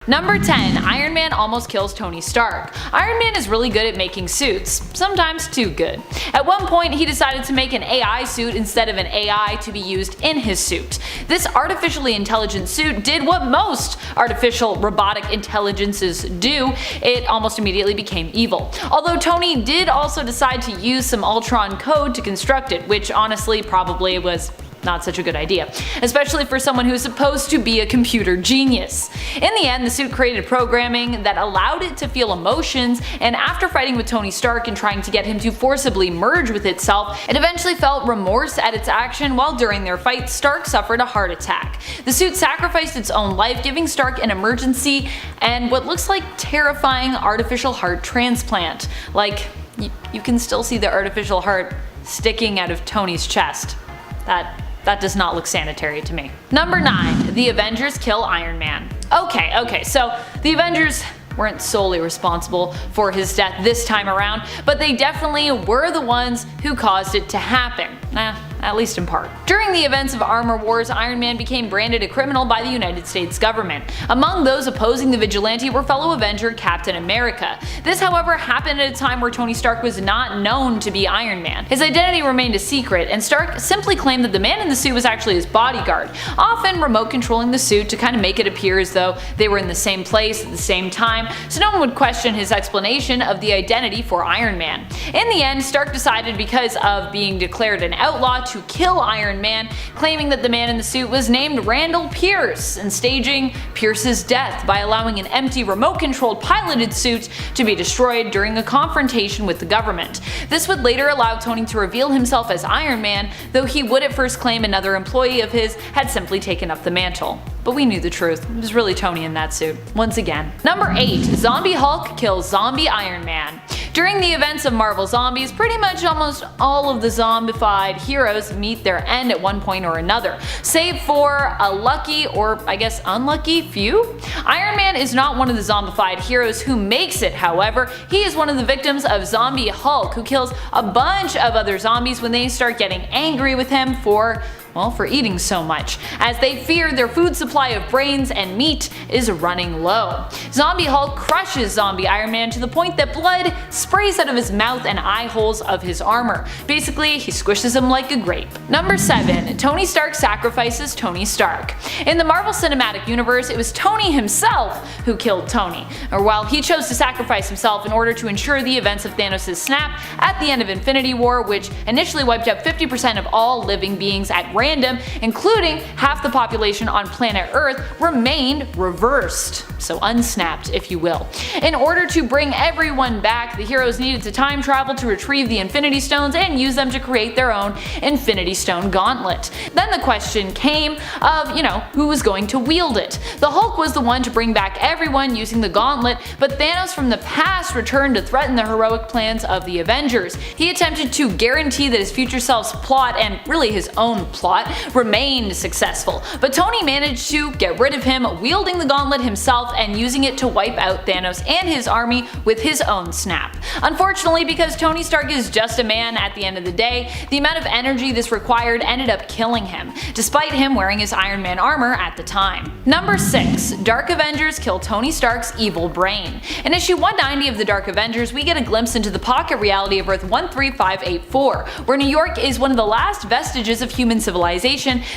Number 10. Iron Man almost kills Tony Stark. Iron Man is really good at making suits, sometimes too good. At one point he decided to make an AI suit instead of an AI to be used in his suit. This artificially intelligent suit did what most artificial robotic intelligences do: it almost immediately became evil. Although Tony did also decide to use some Ultron code to construct it, which honestly probably was not such a good idea, especially for someone who is supposed to be a computer genius. In the end, the suit created programming that allowed it to feel emotions, and after fighting with Tony Stark and trying to get him to forcibly merge with itself, it eventually felt remorse at its action. While during their fight, Stark suffered a heart attack. The suit sacrificed its own life, giving Stark an emergency and what looks like terrifying artificial heart transplant. Like, you can still see the artificial heart sticking out of Tony's chest. That does not look sanitary to me. Number 9. The Avengers kill Iron Man. Okay, so the Avengers weren't solely responsible for his death this time around, but they definitely were the ones who caused it to happen. At least in part. During the events of Armor Wars, Iron Man became branded a criminal by the United States government. Among those opposing the vigilante were fellow Avenger Captain America. This, however, happened at a time where Tony Stark was not known to be Iron Man. His identity remained a secret, and Stark simply claimed that the man in the suit was actually his bodyguard, often remote controlling the suit to kind of make it appear as though they were in the same place at the same time, so no one would question his explanation of the identity for Iron Man. In the end, Stark decided, because of being declared an outlaw, to kill Iron Man, claiming that the man in the suit was named Randall Pierce, and staging Pierce's death by allowing an empty remote-controlled piloted suit to be destroyed during a confrontation with the government. This would later allow Tony to reveal himself as Iron Man, though he would at first claim another employee of his had simply taken up the mantle. But we knew the truth. It was really Tony in that suit, once again. Number 8. Zombie Hulk kills Zombie Iron Man. During the events of Marvel Zombies, pretty much almost all of the zombified heroes meet their end at one point or another, save for a lucky, or I guess unlucky, few. Iron Man is not one of the zombified heroes who makes it, however. He is one of the victims of Zombie Hulk, who kills a bunch of other zombies when they start getting angry with him for eating so much, as they fear their food supply of brains and meat is running low. Zombie Hulk crushes Zombie Iron Man to the point that blood sprays out of his mouth and eye holes of his armor. Basically, he squishes him like a grape. Number 7. Tony Stark sacrifices Tony Stark. In the Marvel Cinematic Universe, it was Tony himself who killed Tony, or while he chose to sacrifice himself in order to ensure the events of Thanos' snap at the end of Infinity War, which initially wiped out 50% of all living beings at random, including half the population on planet Earth, remained reversed, so unsnapped if you will. In order to bring everyone back, the heroes needed to time travel to retrieve the Infinity Stones and use them to create their own Infinity Stone Gauntlet. Then the question came of, who was going to wield it. The Hulk was the one to bring back everyone using the Gauntlet, but Thanos from the past returned to threaten the heroic plans of the Avengers. He attempted to guarantee that his future self's plot, and really his own plot, remained successful, but Tony managed to get rid of him, wielding the gauntlet himself and using it to wipe out Thanos and his army with his own snap. Unfortunately, because Tony Stark is just a man at the end of the day, the amount of energy this required ended up killing him, despite him wearing his Iron Man armor at the time. Number 6. Dark Avengers kill Tony Stark's evil brain. In issue 190 of the Dark Avengers, we get a glimpse into the pocket reality of Earth 13584, where New York is one of the last vestiges of human civilization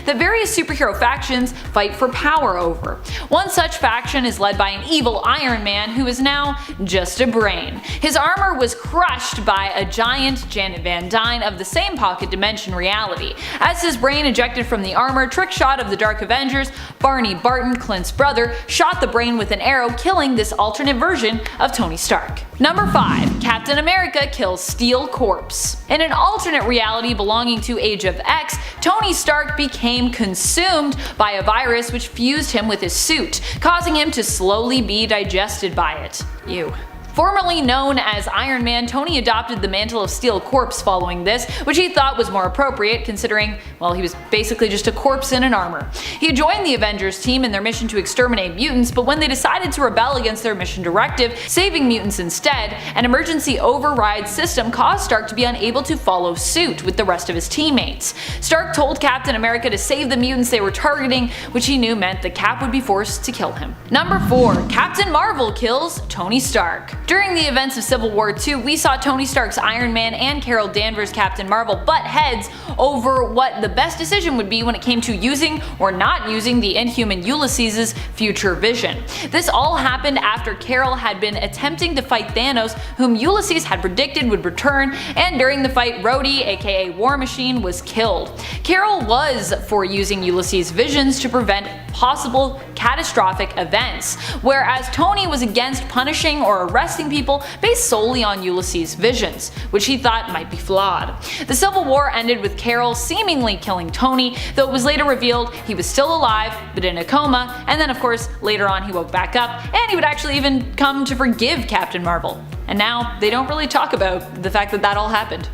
that various superhero factions fight for power over. One such faction is led by an evil Iron Man who is now just a brain. His armor was crushed by a giant Janet Van Dyne of the same pocket dimension reality. As his brain ejected from the armor, Trickshot of the Dark Avengers, Barney Barton, Clint's brother, shot the brain with an arrow, killing this alternate version of Tony Stark. Number 5. Captain America kills Steel Corpse. In an alternate reality belonging to Age of X, Tony Stark became consumed by a virus which fused him with his suit, causing him to slowly be digested by it. Ew. Formerly known as Iron Man, Tony adopted the mantle of steel corpse following this, which he thought was more appropriate considering, well, he was basically just a corpse in an armor. He joined the Avengers team in their mission to exterminate mutants, but when they decided to rebel against their mission directive, saving mutants instead, an emergency override system caused Stark to be unable to follow suit with the rest of his teammates. Stark told Captain America to save the mutants they were targeting, which he knew meant the Cap would be forced to kill him. Number 4. Captain Marvel kills Tony Stark. During the events of Civil War II, we saw Tony Stark's Iron Man and Carol Danvers' Captain Marvel butt heads over what the best decision would be when it came to using or not using the Inhuman Ulysses' future vision. This all happened after Carol had been attempting to fight Thanos, whom Ulysses had predicted would return, and during the fight Rhodey, aka War Machine, was killed. Carol was for using Ulysses' visions to prevent possible catastrophic events, whereas Tony was against punishing or arresting people based solely on Ulysses' visions, which he thought might be flawed. The Civil War ended with Carol seemingly killing Tony, though it was later revealed he was still alive but in a coma, and then of course later on he woke back up and he would actually even come to forgive Captain Marvel. And now they don't really talk about the fact that that all happened.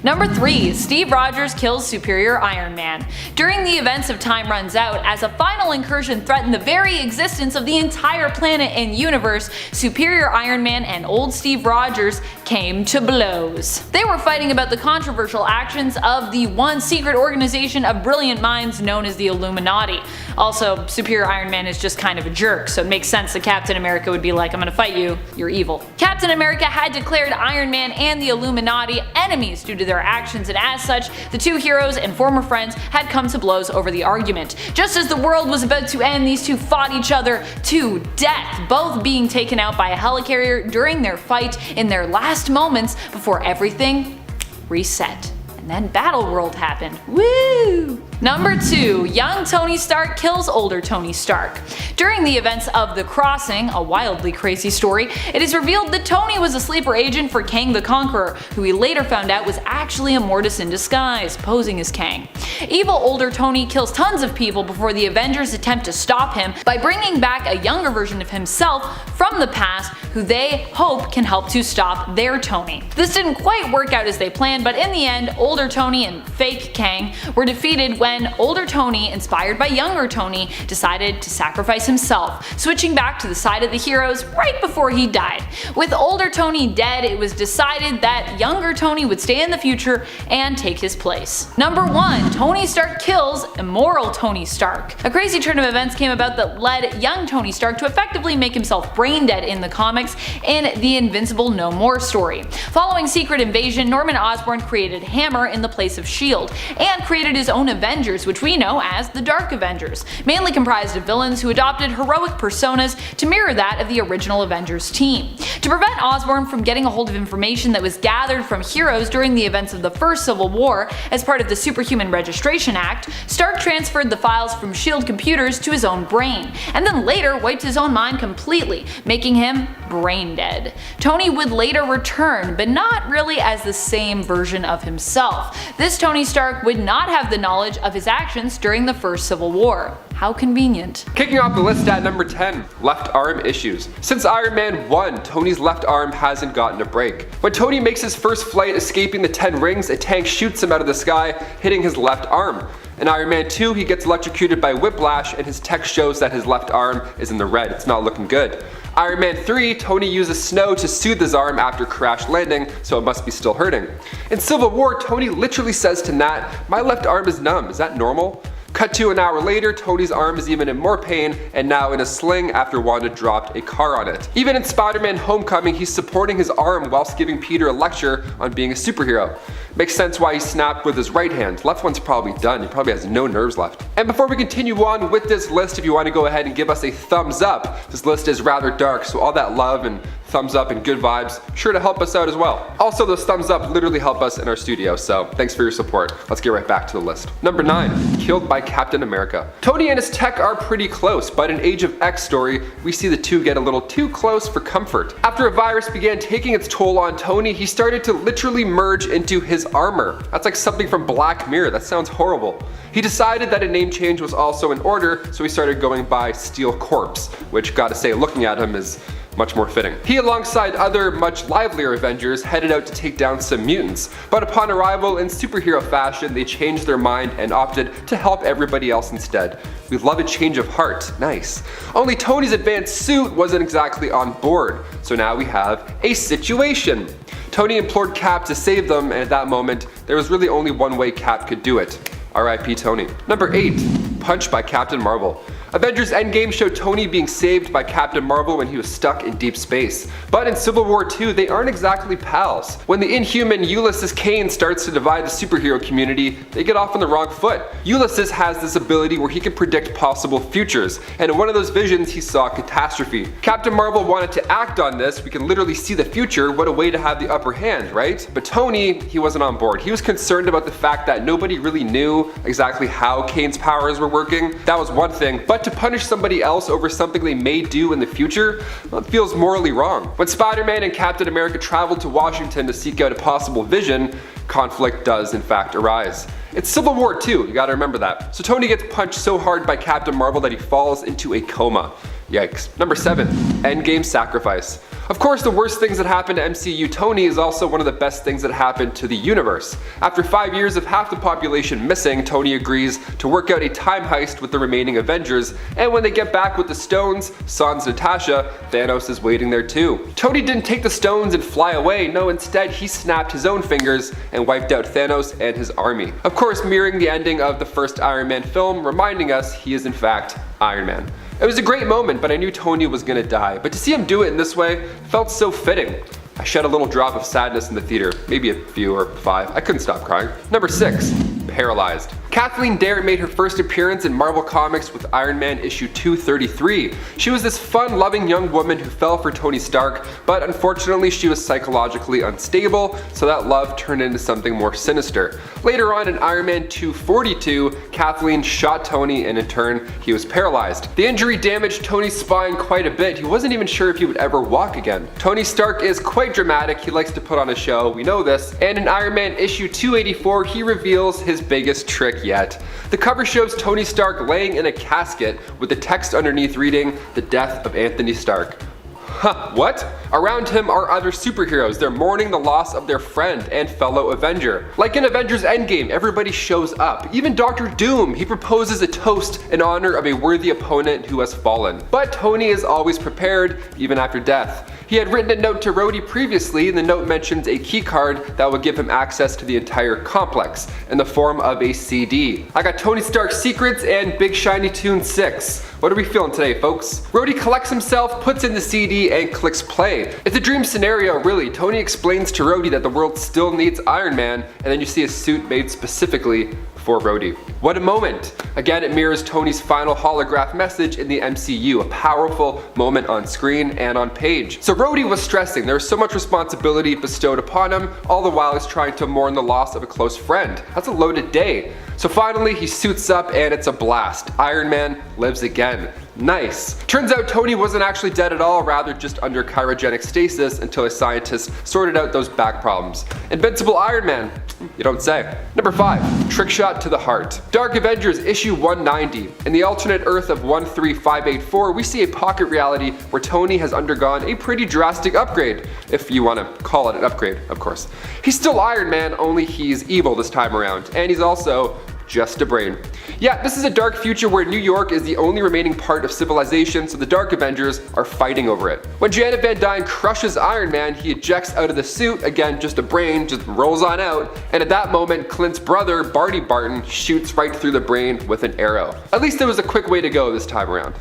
Number 3. Steve Rogers kills Superior Iron Man. During the events of Time Runs Out, as a final incursion threatened the very existence of the entire planet and universe, Superior Iron Man and old Steve Rogers came to blows. They were fighting about the controversial actions of the one secret organization of brilliant minds known as the Illuminati. Also, Superior Iron Man is just kind of a jerk, so it makes sense that Captain America would be like, I'm gonna fight you, you're evil. Captain America had declared Iron Man and the Illuminati enemies due to their actions, and as such, the two heroes and former friends had come to blows over the argument. Just as the world was about to end, these two fought each other to death, both being taken out by a helicarrier during their fight in their last moments before everything reset. And then Battleworld happened. Woo! Number 2. Young Tony Stark kills older Tony Stark. During the events of The Crossing, a wildly crazy story, it is revealed that Tony was a sleeper agent for Kang the Conqueror, who he later found out was actually a Mortis in disguise, posing as Kang. Evil older Tony kills tons of people before the Avengers attempt to stop him by bringing back a younger version of himself from the past who they hope can help to stop their Tony. This didn't quite work out as they planned, but in the end, older Tony and fake Kang were defeated when older Tony, inspired by younger Tony, decided to sacrifice himself, switching back to the side of the heroes right before he died. With older Tony dead, it was decided that younger Tony would stay in the future and take his place. Number 1. Tony Stark kills immoral Tony Stark. A crazy turn of events came about that led young Tony Stark to effectively make himself brain dead in the comics in the Invincible No More story. Following Secret Invasion, Norman Osborn created Hammer in the place of S.H.I.E.L.D. and created his own Avengers, which we know as the Dark Avengers, mainly comprised of villains who adopted heroic personas to mirror that of the original Avengers team. To prevent Osborn from getting a hold of information that was gathered from heroes during the events of the first Civil War as part of the Superhuman Registration Act, Stark transferred the files from S.H.I.E.L.D. computers to his own brain, and then later wiped his own mind completely, making him brain dead. Tony would later return, but not really as the same version of himself. This Tony Stark would not have the knowledge of his actions during the first Civil War. How convenient. Kicking off the list at number 10, left arm issues. Since Iron Man 1, Tony's left arm hasn't gotten a break. When Tony makes his first flight escaping the 10 rings, a tank shoots him out of the sky, hitting his left arm. In Iron Man 2, he gets electrocuted by whiplash and his tech shows that his left arm is in the red. It's not looking good. Iron Man 3, Tony uses snow to soothe his arm after crash landing, so it must be still hurting. In Civil War, Tony literally says to Nat, "My left arm is numb, is that normal?" Cut to an hour later, Tony's arm is even in more pain and now in a sling after Wanda dropped a car on it. Even in Spider-Man Homecoming, he's supporting his arm whilst giving Peter a lecture on being a superhero. Makes sense why he snapped with his right hand. Left one's probably done, he probably has no nerves left. And before we continue on with this list, if you want to go ahead and give us a thumbs up, this list is rather dark, so all that love and thumbs up and good vibes, sure to help us out as well. Also, those thumbs up literally help us in our studio, so thanks for your support. Let's get right back to the list. Number 9, killed by Captain America. Tony and his tech are pretty close, but in Age of X story, we see the two get a little too close for comfort. After a virus began taking its toll on Tony, he started to literally merge into his armor. That's like something from Black Mirror, that sounds horrible. He decided that a name change was also in order, so he started going by Steel Corpse, which gotta say, looking at him is Much more fitting. He, alongside other much livelier Avengers, headed out to take down some mutants, but upon arrival in superhero fashion, they changed their mind and opted to help everybody else instead. We love a change of heart, nice. Only Tony's advanced suit wasn't exactly on board, so now we have a situation. Tony implored Cap to save them, and at that moment, there was really only one way Cap could do it. R.I.P. Tony. Number 8. Punch by Captain Marvel. Avengers Endgame showed Tony being saved by Captain Marvel when he was stuck in deep space. But in Civil War II, they aren't exactly pals. When the inhuman Ulysses Kane starts to divide the superhero community, they get off on the wrong foot. Ulysses has this ability where he can predict possible futures, and in one of those visions he saw catastrophe. Captain Marvel wanted to act on this. We can literally see the future. What a way to have the upper hand, right? But Tony, he wasn't on board. He was concerned about the fact that nobody really knew exactly how Kane's powers were working. That was one thing, but to punish somebody else over something they may do in the future, well, it feels morally wrong. When Spider-Man and Captain America traveled to Washington to seek out a possible vision, conflict does in fact arise. It's Civil War II, you gotta remember that. So Tony gets punched so hard by Captain Marvel that he falls into a coma. Yikes. Number 7. Endgame sacrifice. Of course, the worst things that happened to MCU Tony is also one of the best things that happened to the universe. After 5 years of half the population missing, Tony agrees to work out a time heist with the remaining Avengers, and when they get back with the stones, sans Natasha, Thanos is waiting there too. Tony didn't take the stones and fly away, no, instead he snapped his own fingers and wiped out Thanos and his army. Of course, mirroring the ending of the first Iron Man film, reminding us he is in fact Iron Man. It was a great moment, but I knew Tony was gonna die. But to see him do it in this way felt so fitting. I shed a little drop of sadness in the theater, maybe a few or 5. I couldn't stop crying. Number 6. Paralyzed. Kathleen Dare made her first appearance in Marvel Comics with Iron Man issue 233. She was this fun-loving young woman who fell for Tony Stark, but unfortunately she was psychologically unstable, so that love turned into something more sinister. Later on in Iron Man 242, Kathleen shot Tony and in turn, he was paralyzed. The injury damaged Tony's spine quite a bit. He wasn't even sure if he would ever walk again. Tony Stark is quite dramatic. He likes to put on a show, we know this, and in Iron Man issue 284, he reveals his biggest trick yet. The cover shows Tony Stark laying in a casket with the text underneath reading, "The death of Anthony Stark." Huh, what? Around him are other superheroes. They're mourning the loss of their friend and fellow Avenger. Like in Avengers Endgame, everybody shows up. Even Doctor Doom, he proposes a toast in honor of a worthy opponent who has fallen. But Tony is always prepared, even after death. He had written a note to Rhodey previously, and the note mentions a key card that would give him access to the entire complex in the form of a CD. I got Tony Stark's Secrets and Big Shiny Tune 6. What are we feeling today, folks? Rhodey collects himself, puts in the CD, and clicks play. It's a dream scenario, really. Tony explains to Rhodey that the world still needs Iron Man, and then you see a suit made specifically for Rhodey. What a moment! Again, it mirrors Tony's final holograph message in the MCU, a powerful moment on screen and on page. So Rhodey was stressing. There was so much responsibility bestowed upon him, all the while he's trying to mourn the loss of a close friend. That's a loaded day. So finally he suits up and it's a blast. Iron Man lives again. Nice. Turns out Tony wasn't actually dead at all, rather just under cryogenic stasis until a scientist sorted out those back problems. Invincible Iron Man, you don't say. Number 5, trick shot to the heart. Dark Avengers issue 190. In the alternate Earth of 13584, we see a pocket reality where Tony has undergone a pretty drastic upgrade, if you want to call it an upgrade, of course. He's still Iron Man, only he's evil this time around, and he's also just a brain. Yeah, this is a dark future where New York is the only remaining part of civilization, so the Dark Avengers are fighting over it. When Janet Van Dyne crushes Iron Man, he ejects out of the suit, again just a brain, just rolls on out, and at that moment Clint's brother, Barty Barton, shoots right through the brain with an arrow. At least it was a quick way to go this time around.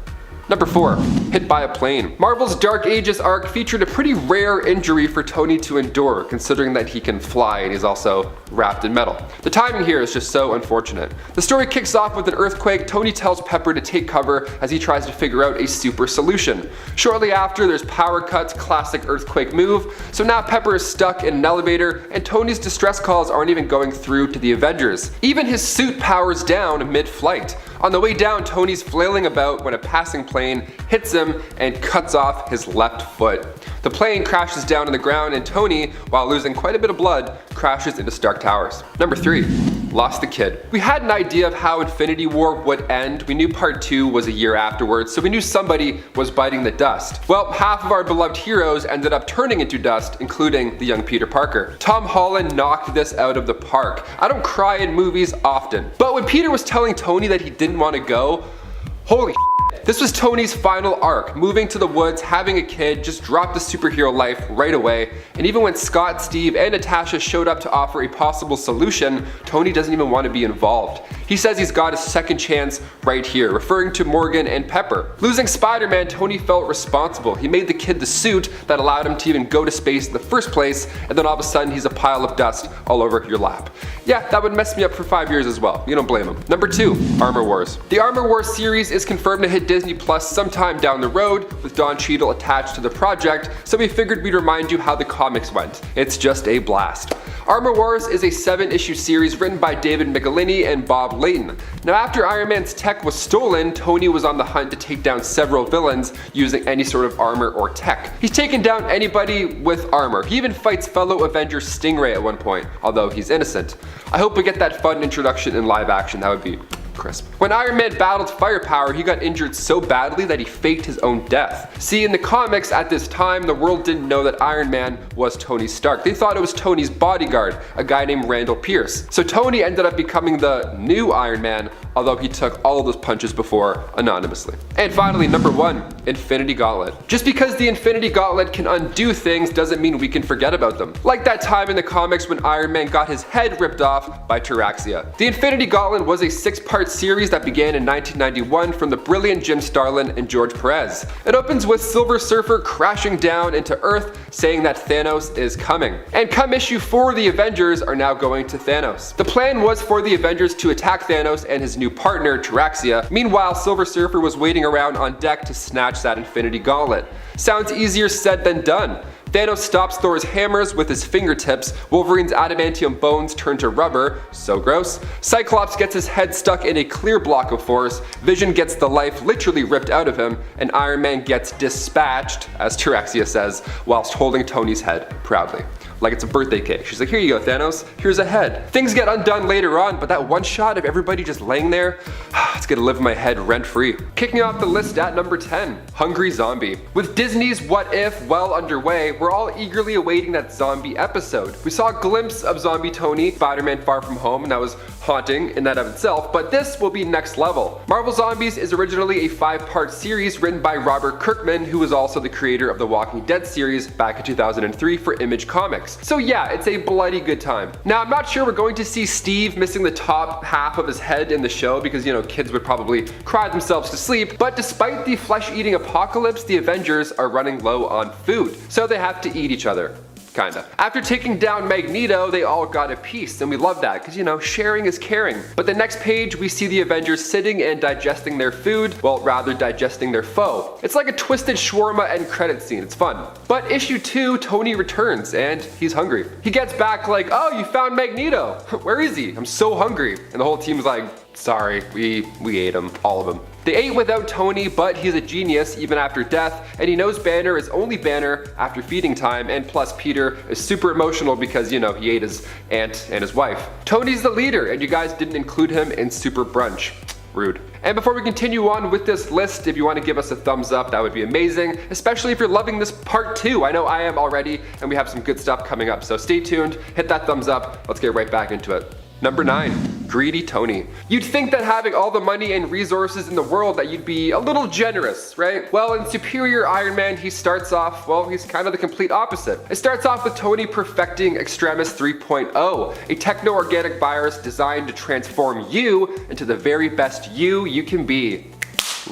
Number 4, hit by a plane. Marvel's Dark Ages arc featured a pretty rare injury for Tony to endure, considering that he can fly and he's also wrapped in metal. The timing here is just so unfortunate. The story kicks off with an earthquake. Tony tells Pepper to take cover as he tries to figure out a super solution. Shortly after, there's power cuts, classic earthquake move, so now Pepper is stuck in an elevator and Tony's distress calls aren't even going through to the Avengers. Even his suit powers down mid-flight. On the way down, Tony's flailing about when a passing plane hits him and cuts off his left foot. The plane crashes down on the ground and Tony, while losing quite a bit of blood, crashes into Stark Towers. Number 3, lost the kid. We had an idea of how Infinity War would end. We knew part 2 was a year afterwards, so we knew somebody was biting the dust. Well, half of our beloved heroes ended up turning into dust, including the young Peter Parker. Tom Holland knocked this out of the park. I don't cry in movies often, but when Peter was telling Tony that he didn't want to go, holy shit. This was Tony's final arc, moving to the woods, having a kid, just dropped the superhero life right away. And even when Scott, Steve, and Natasha showed up to offer a possible solution, Tony doesn't even want to be involved. He says he's got a second chance right here, referring to Morgan and Pepper. Losing Spider-Man, Tony felt responsible. He made the kid the suit that allowed him to even go to space in the first place, and then all of a sudden he's a pile of dust all over your lap. Yeah, that would mess me up for 5 years as well. You don't blame him. Number 2, Armor Wars. The Armor Wars series is confirmed to hit Disney Plus sometime down the road, with Don Cheadle attached to the project, so we figured we'd remind you how the comics went. It's just a blast. Armor Wars is a 7-issue series written by David Michelinie and Bob Layton. Now, after Iron Man's tech was stolen, Tony was on the hunt to take down several villains using any sort of armor or tech. He's taken down anybody with armor. He even fights fellow Avenger Stingray at one point, although he's innocent. I hope we get that fun introduction in live action. That would be crisp. When Iron Man battled Firepower, he got injured so badly that he faked his own death. See, in the comics at this time, the world didn't know that Iron Man was Tony Stark. They thought it was Tony's bodyguard, a guy named Randall Pierce. So Tony ended up becoming the new Iron Man, although he took all of those punches before anonymously. And finally, number 1, Infinity Gauntlet. Just because the Infinity Gauntlet can undo things doesn't mean we can forget about them. Like that time in the comics when Iron Man got his head ripped off by Taraxia. The Infinity Gauntlet was a 6-part series that began in 1991 from the brilliant Jim Starlin and George Perez. It opens with Silver Surfer crashing down into Earth, saying that Thanos is coming. And come issue 4, the Avengers are now going to Thanos. The plan was for the Avengers to attack Thanos and his new partner, Taraxia. Meanwhile, Silver Surfer was waiting around on deck to snatch that Infinity Gauntlet. Sounds easier said than done. Thanos stops Thor's hammers with his fingertips, Wolverine's adamantium bones turn to rubber, so gross. Cyclops gets his head stuck in a clear block of force, Vision gets the life literally ripped out of him, and Iron Man gets dispatched, as Taraxia says, whilst holding Tony's head proudly. Like it's a birthday cake. She's like, here you go, Thanos, here's a head. Things get undone later on, but that one shot of everybody just laying there, it's gonna live in my head rent-free. Kicking off the list at number 10, Hungry Zombie. With Disney's What If well underway, we're all eagerly awaiting that zombie episode. We saw a glimpse of Zombie Tony, Spider-Man Far From Home, and that was haunting in that of itself, but this will be next level. Marvel Zombies is originally a 5-part series written by Robert Kirkman, who was also the creator of the Walking Dead series back in 2003 for Image Comics. So yeah, it's a bloody good time. Now, I'm not sure we're going to see Steve missing the top half of his head in the show because, you know, kids would probably cry themselves to sleep, but despite the flesh-eating apocalypse, the Avengers are running low on food, so they have to eat each other. Kinda. After taking down Magneto, they all got a piece, and we love that, because, you know, sharing is caring. But the next page, we see the Avengers sitting and digesting their food, well, rather digesting their foe. It's like a twisted shawarma end credit scene, it's fun. But issue 2, Tony returns, and he's hungry. He gets back like, oh, you found Magneto. Where is he? I'm so hungry. And the whole team's like, sorry, we ate him, all of them. They ate without Tony, but he's a genius even after death, and he knows Banner is only Banner after feeding time, and plus Peter is super emotional because, you know, he ate his aunt and his wife. Tony's the leader, and you guys didn't include him in Super Brunch. Rude. And before we continue on with this list, if you want to give us a thumbs up, that would be amazing, especially if you're loving this part 2. I know I am already, and we have some good stuff coming up, so stay tuned, hit that thumbs up, let's get right back into it. Number 9, Greedy Tony. You'd think that having all the money and resources in the world that you'd be a little generous, right? Well, in Superior Iron Man, he starts off, well, he's kind of the complete opposite. It starts off with Tony perfecting Extremis 3.0, a techno-organic virus designed to transform you into the very best you can be.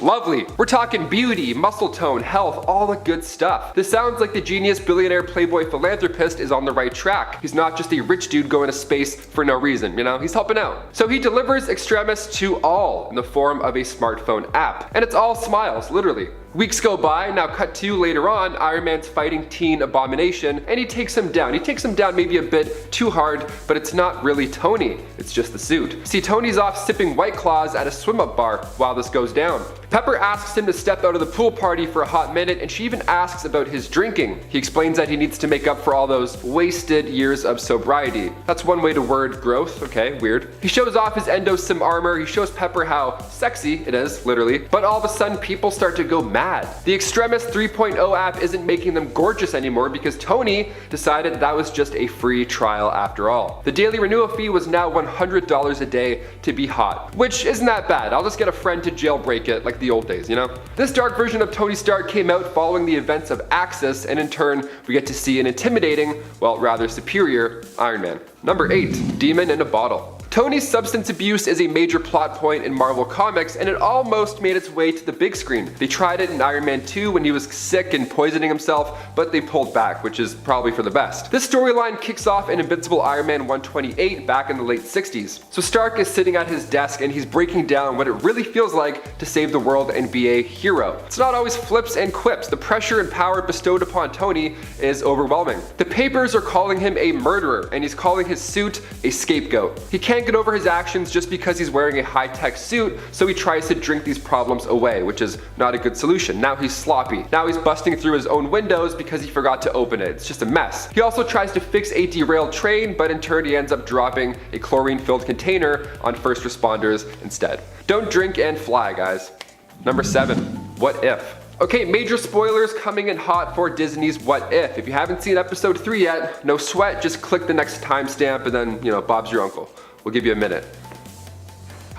Lovely. We're talking beauty, muscle tone, health, all the good stuff. This sounds like the genius billionaire playboy philanthropist is on the right track. He's not just a rich dude going to space for no reason, you know, he's helping out. So he delivers Extremis to all in the form of a smartphone app. And it's all smiles, literally. Weeks go by, now cut to later on, Iron Man's fighting Teen Abomination, and he takes him down. He takes him down maybe a bit too hard, but it's not really Tony, it's just the suit. See, Tony's off sipping White Claws at a swim-up bar while this goes down. Pepper asks him to step out of the pool party for a hot minute, and she even asks about his drinking. He explains that he needs to make up for all those wasted years of sobriety. That's one way to word growth, okay, weird. He shows off his endo-sim armor, he shows Pepper how sexy it is, literally, but all of a sudden people start to go mad. The Extremis 3.0 app isn't making them gorgeous anymore because Tony decided that was just a free trial after all. The daily renewal fee was now $100 a day to be hot, which isn't that bad. I'll just get a friend to jailbreak it like the old days, you know? This dark version of Tony Stark came out following the events of Axis, and in turn, we get to see an intimidating, well, rather superior Iron Man. Number 8, Demon in a Bottle. Tony's substance abuse is a major plot point in Marvel Comics, and it almost made its way to the big screen. They tried it in Iron Man 2 when he was sick and poisoning himself, but they pulled back, which is probably for the best. This storyline kicks off in Invincible Iron Man 128 back in the late 60s. So Stark is sitting at his desk and he's breaking down what it really feels like to save the world and be a hero. It's not always flips and quips. The pressure and power bestowed upon Tony is overwhelming. The papers are calling him a murderer, and he's calling his suit a scapegoat. He can't get over his actions just because he's wearing a high-tech suit, so he tries to drink these problems away, which is not a good solution. Now he's sloppy. Now he's busting through his own windows because he forgot to open it. It's just a mess. He also tries to fix a derailed train, but in turn he ends up dropping a chlorine-filled container on first responders instead. Don't drink and fly, guys. Number 7, What If? Okay, major spoilers coming in hot for Disney's What If. If you haven't seen episode 3 yet, no sweat, just click the next timestamp and then, you know, Bob's your uncle. We'll give you a minute.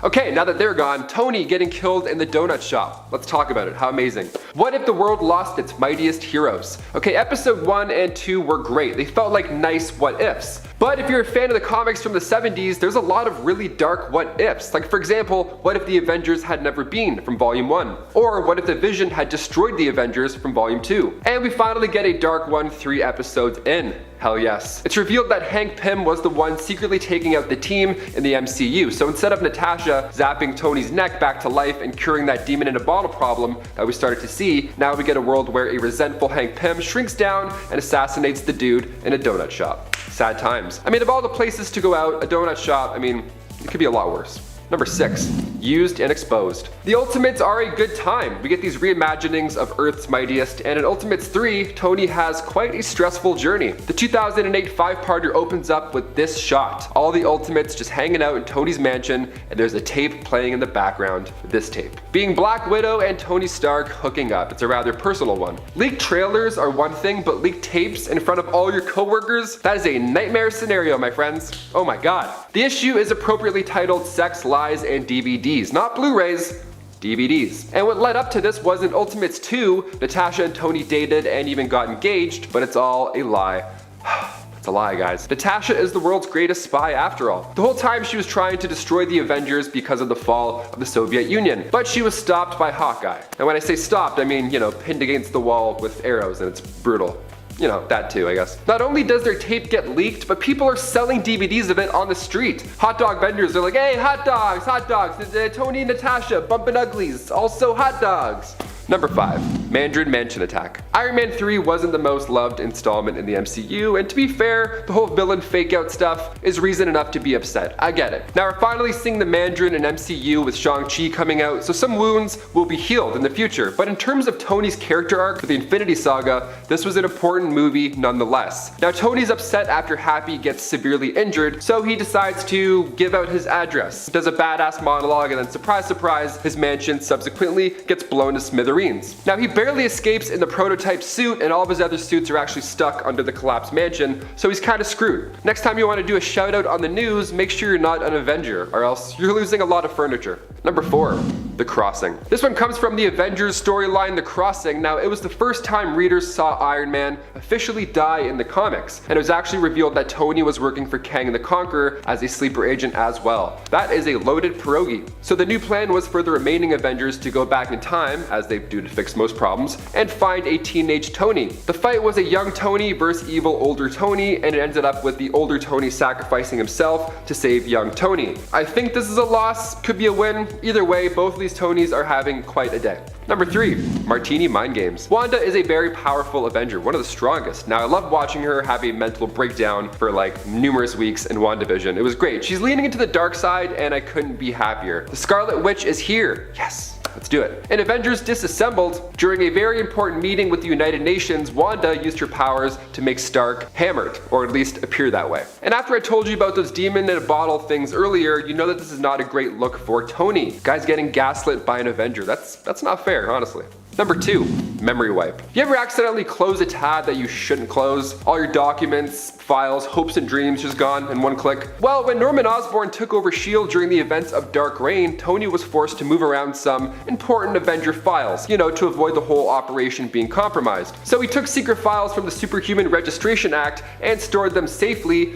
Okay, now that they're gone, Tony getting killed in the donut shop. Let's talk about it. How amazing. What if the world lost its mightiest heroes? Okay, episode 1 and 2 were great. They felt like nice what ifs. But if you're a fan of the comics from the 70s, there's a lot of really dark what ifs. Like, for example, what if the Avengers had never been from volume 1? Or what if the Vision had destroyed the Avengers from volume 2? And we finally get a dark one 3 episodes in. Hell yes. It's revealed that Hank Pym was the one secretly taking out the team in the MCU. So instead of Natasha zapping Tony's neck back to life and curing that demon in a bottle problem that we started to see, now we get a world where a resentful Hank Pym shrinks down and assassinates the dude in a donut shop. Sad times. I mean, of all the places to go out, a donut shop, I mean, it could be a lot worse. Number 6, Used and Exposed. The Ultimates are a good time. We get these reimaginings of Earth's Mightiest, and in Ultimates 3, Tony has quite a stressful journey. The 2008 5-parter opens up with this shot. All the Ultimates just hanging out in Tony's mansion, and there's a tape playing in the background, this tape. Being Black Widow and Tony Stark hooking up. It's a rather personal one. Leaked trailers are one thing, but leaked tapes in front of all your coworkers? That is a nightmare scenario, my friends. Oh my god. The issue is appropriately titled Sex, Lies, and DVDs. Not Blu-rays, DVDs. And what led up to this was in Ultimates 2, Natasha and Tony dated and even got engaged, but it's all a lie. It's a lie, guys. Natasha is the world's greatest spy after all. The whole time she was trying to destroy the Avengers because of the fall of the Soviet Union, but she was stopped by Hawkeye. And when I say stopped, I mean, you know, pinned against the wall with arrows, and it's brutal. You know, that too, I guess. Not only does their tape get leaked, but people are selling DVDs of it on the street. Hot dog vendors are like, hey, hot dogs, Tony and Natasha, bumping uglies, also hot dogs. Number 5, Mandarin Mansion Attack. Iron Man 3 wasn't the most loved installment in the MCU, and to be fair, the whole villain fake out stuff is reason enough to be upset. I get it. Now we're finally seeing the Mandarin in MCU with Shang-Chi coming out, so some wounds will be healed in the future. But in terms of Tony's character arc for the Infinity Saga, this was an important movie nonetheless. Now Tony's upset after Happy gets severely injured, so he decides to give out his address, does a badass monologue, and then surprise, surprise, his mansion subsequently gets blown to smithereens. Now he barely escapes in the prototype suit, and all of his other suits are actually stuck under the collapsed mansion, so he's kind of screwed. Next time you want to do a shout out on the news, make sure you're not an Avenger, or else you're losing a lot of furniture. Number 4, The Crossing. This one comes from the Avengers storyline The Crossing. Now it was the first time readers saw Iron Man officially die in the comics, and it was actually revealed that Tony was working for Kang the Conqueror as a sleeper agent as well. That is a loaded pierogi. So the new plan was for the remaining Avengers to go back in time, as they do to fix most problems, and find a teenage Tony. The fight was a young Tony versus evil older Tony, and it ended up with the older Tony sacrificing himself to save young Tony. I think this is a loss, could be a win. Either way, both of these these Tonys are having quite a day. Number 3. Martini mind games. Wanda is a very powerful Avenger, one of the strongest. Now I loved watching her have a mental breakdown for like numerous weeks in WandaVision. It was great. She's leaning into the dark side and I couldn't be happier. The Scarlet Witch is here. Yes. Let's do it. In Avengers Disassembled, during a very important meeting with the United Nations, Wanda used her powers to make Stark hammered, or at least appear that way. And after I told you about those demon in a bottle things earlier, you know that this is not a great look for Tony. Guy's getting gaslit by an Avenger. That's not fair, honestly. Number 2, memory wipe. You ever accidentally close a tab that you shouldn't close? All your documents, files, hopes and dreams just gone in one click? Well, when Norman Osborn took over S.H.I.E.L.D. during the events of Dark Reign, Tony was forced to move around some important Avenger files, to avoid the whole operation being compromised. So he took secret files from the Superhuman Registration Act and stored them safely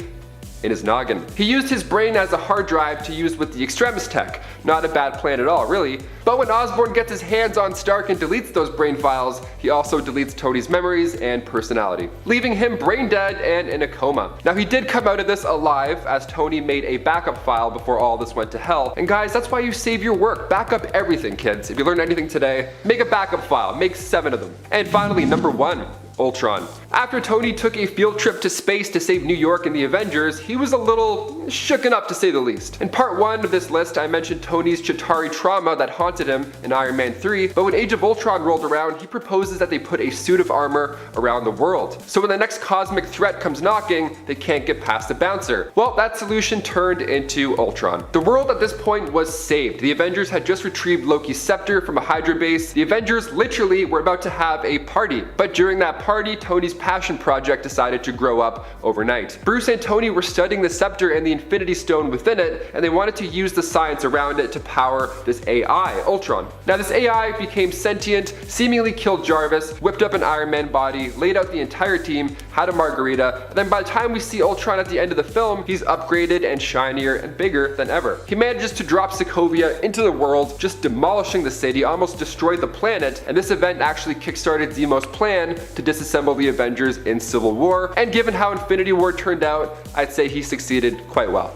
in his noggin. He used his brain as a hard drive to use with the Extremis tech. Not a bad plan at all, really. But when Osborn gets his hands on Stark and deletes those brain files, he also deletes Tony's memories and personality, leaving him brain dead and in a coma. Now he did come out of this alive, as Tony made a backup file before all this went to hell. And guys, that's why you save your work. Back up everything, kids. If you learned anything today, make a backup file. Make 7 of them. And finally, number 1. Ultron. After Tony took a field trip to space to save New York in the Avengers, he was a little shooken up to say the least. In part 1 of this list, I mentioned Tony's Chitauri trauma that haunted him in Iron Man 3, but when Age of Ultron rolled around, he proposes that they put a suit of armor around the world. So when the next cosmic threat comes knocking, they can't get past the bouncer. Well, that solution turned into Ultron. The world at this point was saved. The Avengers had just retrieved Loki's scepter from a Hydra base. The Avengers literally were about to have a party, but during that party, Tony's passion project decided to grow up overnight. Bruce and Tony were studying the scepter and the Infinity Stone within it, and they wanted to use the science around it to power this AI, Ultron. Now this AI became sentient, seemingly killed Jarvis, whipped up an Iron Man body, laid out the entire team, had a margarita, and then by the time we see Ultron at the end of the film, he's upgraded and shinier and bigger than ever. He manages to drop Sokovia into the world, just demolishing the city, almost destroyed the planet, and this event actually kickstarted Zemo's plan to disassemble the Avengers in Civil War, and given how Infinity War turned out, I'd say he succeeded quite well.